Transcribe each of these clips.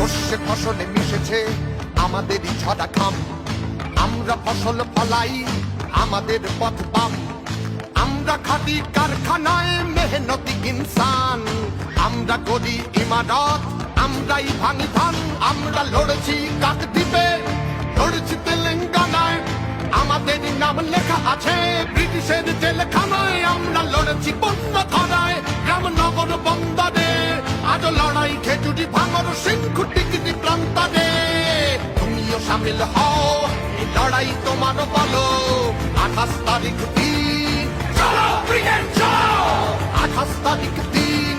শস্যে ফসলে মিশেছে আমাদেরই ঝরা ঘাম। আমরা ফসল ফলাই, আমাদের পথ বাম। আমরা খাটি কারখানায় মেহনতি ইনসান। আমরা করি ইমারত, আমরাই ভাঙি ধান। আমরা লড়েছি কাকদ্বীপে, লড়েছি তেলেঙ্গানায়, আমাদের নাম লেখা আছে ব্রিটিশের জেলখানায়। আমরা লড়েছি বন্য ধারায়, রামনগর বন্দরে, আজ লড়াই খেজুরি ভাঙর সিংহ টিকিটি প্রান্তরে। তুমিও সামিল হও, এই লড়াই তোমার বলো। 28 তারিখ দিন, চলো ব্রিগেড যাও। 28 তারিখ দিন,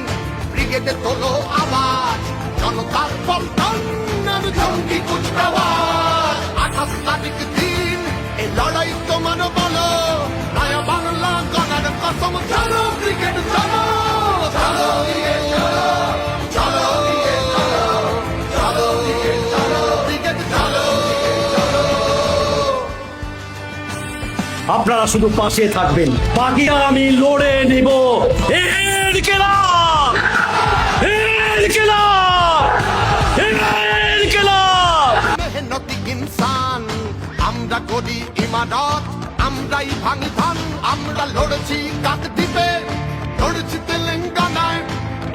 ব্রিগেডে তোলো আওয়াজ। জনতার পল্টন আর জঙ্গি কুচকাওয়াজ। 28 তারিখ দিন, এই লড়াই তোমার বলো। নয়া বাংলা গণার কসম, চলো ব্রিগেড চলো। চলো ব্রিগেড চলো, চলো ব্রিগেড চলো, চলো ব্রিগেড চলো, ব্রিগেড চলো। আপনারা শুধু পাশে থাকবেন, বাকিটা আমি লড়ে নিব। ইনকিলাব! ইনকিলাব! ইনকিলাব! মেহনতি ইনসান, আমরা করি ইমারত, আমরাই ভাঙি ধান। আমরা লড়েছি কাকদ্বীপে, লড়েছি তেলেঙ্গানায়,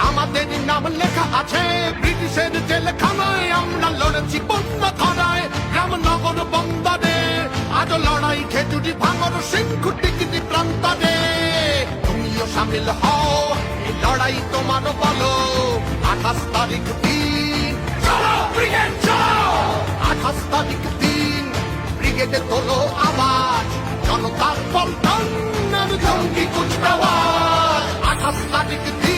আমাদের নাম লেখা আছে ব্রিটিশের জেলখানায়। আমরা লড়েছি বন্য ধারায়, রামনগর বন্দরে, আজ লড়াই খেজুরি ভাঙর সিংহ টিকিটি প্রান্তরে। তুমিও সামিল হও, এই লড়াই তোমার বলো। 28 তারিখ দিন, চলো ব্রিগেড যাও। 28 তারিখ দিন, ব্রিগেডে তোলো আওয়াজ। জনতার পল্টন আর জঙ্গি কুচকাওয়াজ। 28 তারিখ দিন,